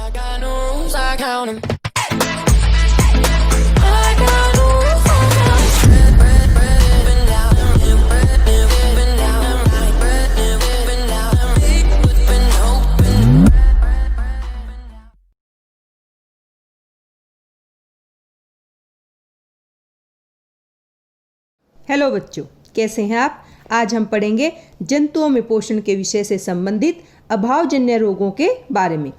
I got no rules, I count 'em. I got no rules, I count 'em. Bread, up and down, bread, up and down, right, bread, up and down, big and open. Hello बच्चों, कैसे हैं आप। आज हम पढ़ेंगे जंतुओं में पोषण के विषय से संबंधित अभावजन्य रोगों के बारे में।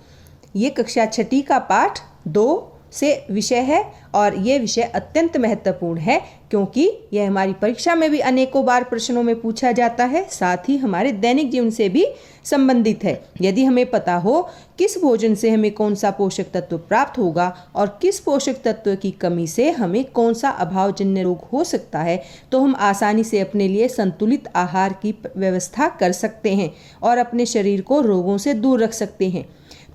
ये कक्षा 6 का पाठ 2 से विषय है और ये विषय अत्यंत महत्वपूर्ण है क्योंकि यह हमारी परीक्षा में भी अनेकों बार प्रश्नों में पूछा जाता है, साथ ही हमारे दैनिक जीवन से भी संबंधित है। यदि हमें पता हो किस भोजन से हमें कौन सा पोषक तत्व प्राप्त होगा और किस पोषक तत्व की कमी से हमें कौन सा अभावजन्य रोग हो सकता है, तो हम आसानी से अपने लिए संतुलित आहार की व्यवस्था कर सकते हैं और अपने शरीर को रोगों से दूर रख सकते हैं।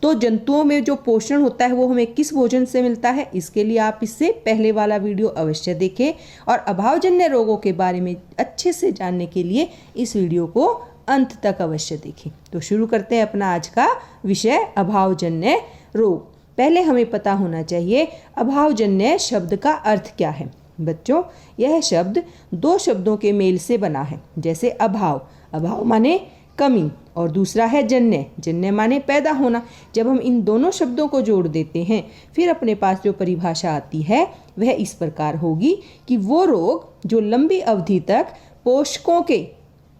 तो जंतुओं में जो पोषण होता है वो हमें किस भोजन से मिलता है, इसके लिए आप इससे पहले वाला वीडियो अवश्य देखें और अभावजन्य रोगों के बारे में अच्छे से जानने के लिए इस वीडियो को अंत तक अवश्य देखें। तो शुरू करते हैं अपना आज का विषय अभावजन्य रोग। पहले हमें पता होना चाहिए अभावजन्य शब्द का अर्थ क्या है। बच्चों, यह शब्द 2 शब्दों के मेल से बना है। जैसे अभाव माने कमी और दूसरा है जन्य माने पैदा होना। जब हम इन दोनों शब्दों को जोड़ देते हैं फिर अपने पास जो परिभाषा आती है वह इस प्रकार होगी कि वो रोग जो लंबी अवधि तक पोषकों के,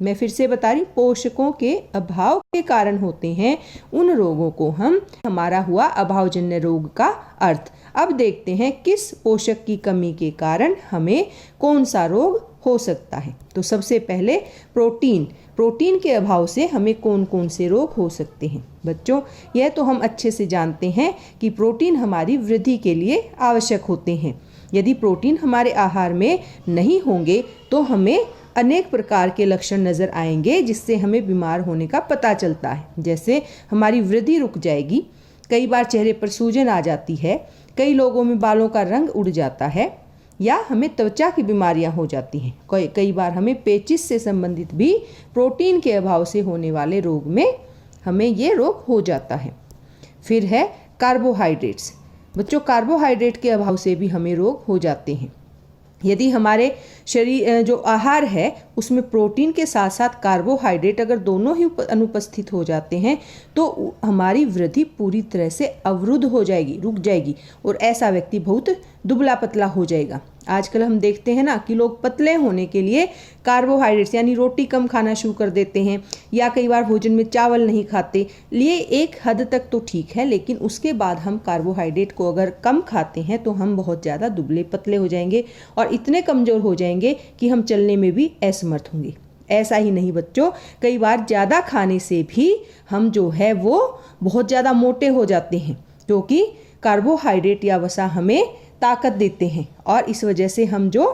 मैं फिर से बता रही, पोषकों के अभाव के कारण होते हैं, उन रोगों को हमारा हुआ अभावजन्य रोग का अर्थ। अब देखते हैं किस पोषक की कमी के कारण हमें कौन सा रोग हो सकता है। तो सबसे पहले प्रोटीन के अभाव से हमें कौन कौन से रोग हो सकते हैं। बच्चों, यह तो हम अच्छे से जानते हैं कि प्रोटीन हमारी वृद्धि के लिए आवश्यक होते हैं। यदि प्रोटीन हमारे आहार में नहीं होंगे तो हमें अनेक प्रकार के लक्षण नज़र आएंगे जिससे हमें बीमार होने का पता चलता है। जैसे हमारी वृद्धि रुक जाएगी, कई बार चेहरे पर सूजन आ जाती है, कई लोगों में बालों का रंग उड़ जाता है या हमें त्वचा की बीमारियां हो जाती हैं। कई बार हमें पेचिश से संबंधित भी प्रोटीन के अभाव से होने वाले रोग में हमें ये रोग हो जाता है। फिर है कार्बोहाइड्रेट्स। बच्चों, कार्बोहाइड्रेट के अभाव से भी हमें रोग हो जाते हैं। यदि हमारे शरीर जो आहार है उसमें प्रोटीन के साथ साथ कार्बोहाइड्रेट अगर दोनों ही अनुपस्थित हो जाते हैं तो हमारी वृद्धि पूरी तरह से अवरुद्ध हो जाएगी, रुक जाएगी और ऐसा व्यक्ति बहुत दुबला पतला हो जाएगा। आजकल हम देखते हैं ना कि लोग पतले होने के लिए कार्बोहाइड्रेट्स यानी रोटी कम खाना शुरू कर देते हैं या कई बार भोजन में चावल नहीं खाते। लिए एक हद तक तो ठीक है, लेकिन उसके बाद हम कार्बोहाइड्रेट को अगर कम खाते हैं तो हम बहुत ज़्यादा दुबले पतले हो जाएंगे और इतने कमज़ोर हो जाएंगे कि हम चलने में भी असमर्थ होंगे। ऐसा ही नहीं बच्चों, कई बार ज़्यादा खाने से भी हम जो है वो बहुत ज़्यादा मोटे हो जाते हैं क्योंकि कार्बोहाइड्रेट या वसा हमें ताकत देते हैं और इस वजह से हम जो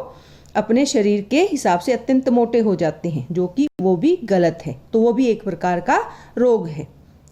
अपने शरीर के हिसाब से अत्यंत मोटे हो जाते हैं, जो कि वो भी गलत है। तो वो भी एक प्रकार का रोग है।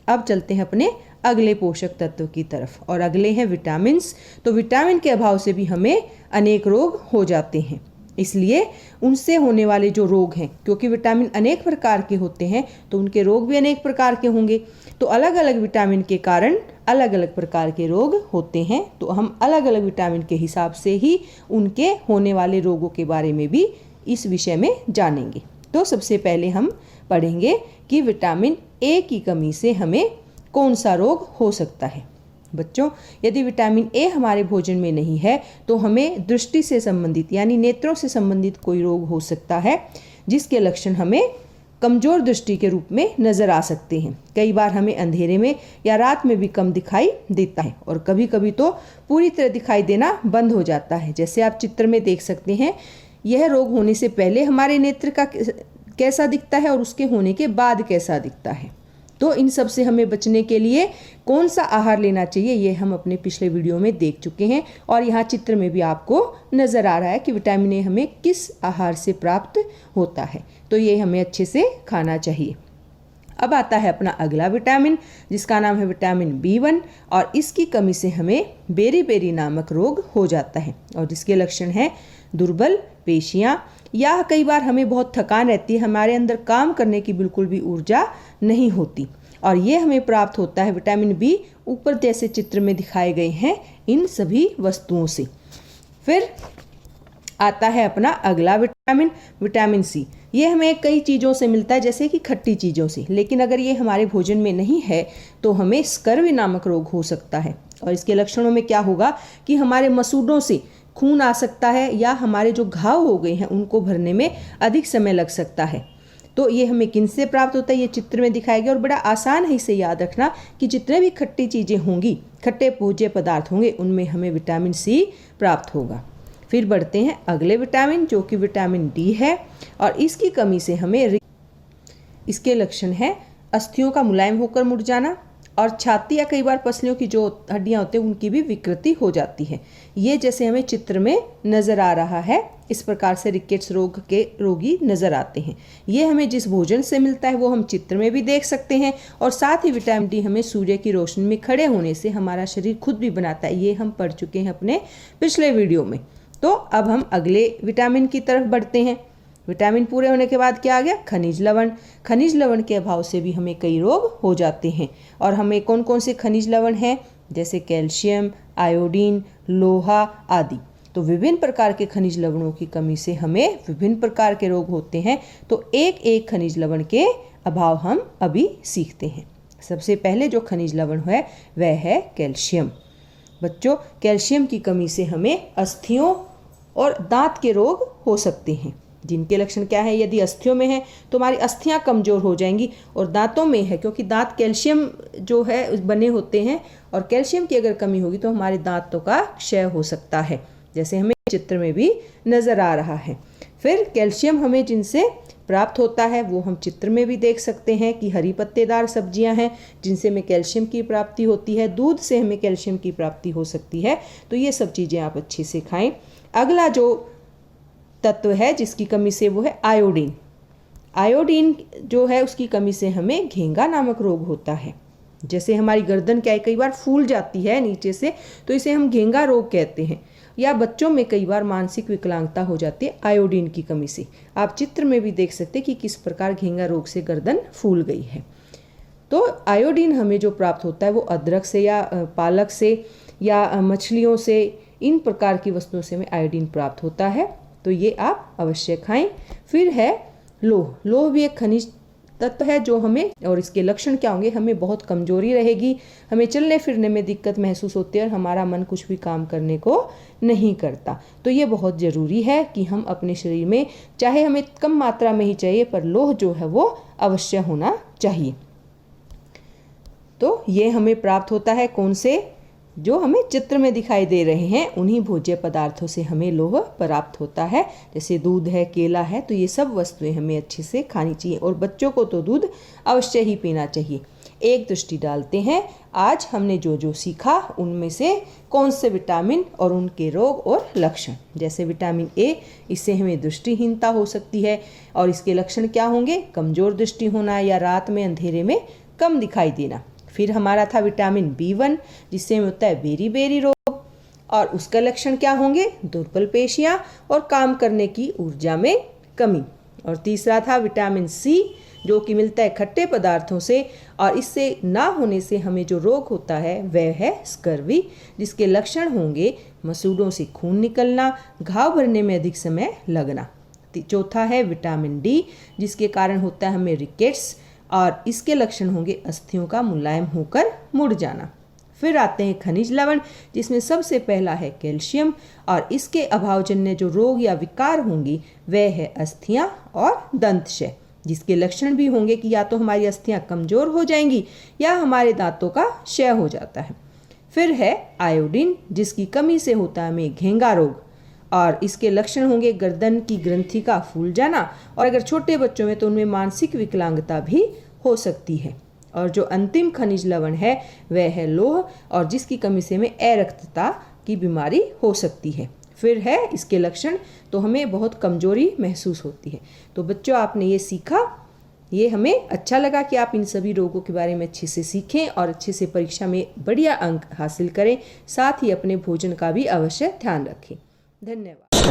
अब चलते हैं अपने अगले पोषक तत्व की तरफ और अगले हैं विटामिन्स। तो विटामिन के अभाव से भी हमें अनेक रोग हो जाते हैं, इसलिए उनसे होने वाले जो रोग हैं, क्योंकि विटामिन अनेक प्रकार के होते हैं तो उनके रोग भी अनेक प्रकार के होंगे। तो अलग अलग विटामिन के कारण अलग अलग प्रकार के रोग होते हैं। तो हम अलग अलग विटामिन के हिसाब से ही उनके होने वाले रोगों के बारे में भी इस विषय में जानेंगे। तो सबसे पहले हम पढ़ेंगे कि विटामिन ए की कमी से हमें कौन सा रोग हो सकता है। बच्चों, यदि विटामिन ए हमारे भोजन में नहीं है तो हमें दृष्टि से संबंधित यानी नेत्रों से संबंधित कोई रोग हो सकता है जिसके लक्षण हमें कमज़ोर दृष्टि के रूप में नज़र आ सकते हैं। कई बार हमें अंधेरे में या रात में भी कम दिखाई देता है और कभी कभी तो पूरी तरह दिखाई देना बंद हो जाता है। जैसे आप चित्र में देख सकते हैं, यह रोग होने से पहले हमारे नेत्र का कैसा दिखता है और उसके होने के बाद कैसा दिखता है। तो इन सब से हमें बचने के लिए कौन सा आहार लेना चाहिए ये हम अपने पिछले वीडियो में देख चुके हैं और यहाँ चित्र में भी आपको नज़र आ रहा है कि विटामिन ए हमें किस आहार से प्राप्त होता है। तो ये हमें अच्छे से खाना चाहिए। अब आता है अपना अगला विटामिन जिसका नाम है विटामिन B1 और इसकी कमी से हमें बेरी नामक रोग हो जाता है और जिसके लक्षण हैं दुर्बल पेशियाँ या कई बार हमें बहुत थकान रहती है, हमारे अंदर काम करने की बिल्कुल भी ऊर्जा नहीं होती और ये हमें प्राप्त होता है विटामिन बी ऊपर जैसे चित्र में दिखाए गए हैं इन सभी वस्तुओं से। फिर आता है अपना अगला विटामिन, विटामिन सी। ये हमें कई चीज़ों से मिलता है, जैसे कि खट्टी चीज़ों से, लेकिन अगर ये हमारे भोजन में नहीं है तो हमें स्कर्वी नामक रोग हो सकता है। और इसके लक्षणों में क्या होगा कि हमारे मसूड़ों से खून आ सकता है, या हमारे जो घाव हो गए हैं उनको भरने में अधिक समय लग सकता है। तो ये हमें किन से प्राप्त होता है, ये चित्र में दिखाया गया। और बड़ा आसान है इसे याद रखना कि जितने भी खट्टी चीज़ें होंगी, खट्टे भोज्य पदार्थ होंगे, उनमें हमें विटामिन सी प्राप्त होगा। फिर बढ़ते हैं अगले विटामिन, जो कि विटामिन डी है। और इसकी कमी से हमें इसके लक्षण हैं अस्थियों का मुलायम होकर मुड़ जाना, और छाती या कई बार पसलियों की जो हड्डियां होती हैं उनकी भी विकृति हो जाती है। ये जैसे हमें चित्र में नज़र आ रहा है, इस प्रकार से रिकेट्स रोग के रोगी नज़र आते हैं। ये हमें जिस भोजन से मिलता है वो हम चित्र में भी देख सकते हैं। और साथ ही विटामिन डी हमें सूर्य की रोशनी में खड़े होने से हमारा शरीर खुद भी बनाता है। ये हम पढ़ चुके हैं अपने पिछले वीडियो में। तो अब हम अगले विटामिन की तरफ बढ़ते हैं। विटामिन पूरे होने के बाद क्या आ गया, खनिज लवण। खनिज लवण के अभाव से भी हमें कई रोग हो जाते हैं। और हमें कौन कौन से खनिज लवण हैं, जैसे कैल्शियम, आयोडीन, लोहा आदि। तो विभिन्न प्रकार के खनिज लवणों की कमी से हमें विभिन्न प्रकार के रोग होते हैं। तो एक एक खनिज लवण के अभाव हम अभी सीखते हैं। सबसे पहले जो खनिज लवण है वह है कैल्शियम। बच्चों, कैल्शियम की कमी से हमें अस्थियों और दांत के रोग हो सकते हैं, जिनके लक्षण क्या है, यदि अस्थियों में है तो हमारी अस्थियां कमज़ोर हो जाएंगी, और दांतों में है क्योंकि दांत कैल्शियम जो है बने होते हैं, और कैल्शियम की अगर कमी होगी तो हमारे दांतों का क्षय हो सकता है, जैसे हमें चित्र में भी नज़र आ रहा है। फिर कैल्शियम हमें जिनसे प्राप्त होता है वो हम चित्र में भी देख सकते हैं कि हरी पत्तेदार सब्जियां हैं जिनसे हमें कैल्शियम की प्राप्ति होती है, दूध से हमें कैल्शियम की प्राप्ति हो सकती है। तो ये सब चीज़ें आप अच्छे से खाएं। अगला जो तत्व है जिसकी कमी से वो है आयोडीन। आयोडीन जो है उसकी कमी से हमें घेंगा नामक रोग होता है। जैसे हमारी गर्दन क्या है, कई बार फूल जाती है नीचे से, तो इसे हम घेंगा रोग कहते हैं। या बच्चों में कई बार मानसिक विकलांगता हो जाती है आयोडीन की कमी से। आप चित्र में भी देख सकते हैं कि किस प्रकार घेंगा रोग से गर्दन फूल गई है। तो आयोडीन हमें जो प्राप्त होता है वो अदरक से या पालक से या मछलियों से, इन प्रकार की वस्तुओं से हमें आयोडीन प्राप्त होता है। तो ये आप अवश्य खाएं। फिर है लोह। लोह भी एक खनिज तत्व है जो हमें, और इसके लक्षण क्या होंगे, हमें बहुत कमजोरी रहेगी, हमें चलने फिरने में दिक्कत महसूस होती है, और हमारा मन कुछ भी काम करने को नहीं करता। तो ये बहुत ज़रूरी है कि हम अपने शरीर में, चाहे हमें कम मात्रा में ही चाहिए, पर लोह जो है वो अवश्य होना चाहिए। तो ये हमें प्राप्त होता है कौन से, जो हमें चित्र में दिखाई दे रहे हैं उन्हीं भोज्य पदार्थों से हमें लोह प्राप्त होता है, जैसे दूध है, केला है। तो ये सब वस्तुएं हमें अच्छे से खानी चाहिए, और बच्चों को तो दूध अवश्य ही पीना चाहिए। एक दृष्टि डालते हैं आज हमने जो जो सीखा उनमें से कौन से विटामिन और उनके रोग और लक्षण। जैसे विटामिन ए, इससे हमें दृष्टिहीनता हो सकती है, और इसके लक्षण क्या होंगे, कमज़ोर दृष्टि होना या रात में अंधेरे में कम दिखाई देना। फिर हमारा था विटामिन बी1, जिससे हमें होता है बेरी बेरी रोग, और उसका लक्षण क्या होंगे, दुर्बल पेशियां और काम करने की ऊर्जा में कमी। और तीसरा था विटामिन सी, जो कि मिलता है खट्टे पदार्थों से, और इससे ना होने से हमें जो रोग होता है वह है स्कर्वी, जिसके लक्षण होंगे मसूड़ों से खून निकलना, घाव भरने में अधिक समय लगना। चौथा है विटामिन डी, जिसके कारण होता है हमें रिकेट्स, और इसके लक्षण होंगे अस्थियों का मुलायम होकर मुड़ जाना। फिर आते हैं खनिज लवण, जिसमें सबसे पहला है कैल्शियम, और इसके अभावजन्य जो रोग या विकार होंगी वह है अस्थियां और दंतक्षय, जिसके लक्षण भी होंगे कि या तो हमारी अस्थियां कमजोर हो जाएंगी या हमारे दांतों का क्षय हो जाता है। फिर है आयोडीन, जिसकी कमी से होता है हमें घेंगा रोग, और इसके लक्षण होंगे गर्दन की ग्रंथि का फूल जाना, और अगर छोटे बच्चों में तो उनमें मानसिक विकलांगता भी हो सकती है। और जो अंतिम खनिज लवण है वह है लोह, और जिसकी कमी से हमें अरक्तता की बीमारी हो सकती है। फिर है इसके लक्षण, तो हमें बहुत कमजोरी महसूस होती है। तो बच्चों, आपने ये सीखा, ये हमें अच्छा लगा कि आप इन सभी रोगों के बारे में अच्छे से सीखें और अच्छे से परीक्षा में बढ़िया अंक हासिल करें। साथ ही अपने भोजन का भी अवश्य ध्यान रखें। धन्यवाद।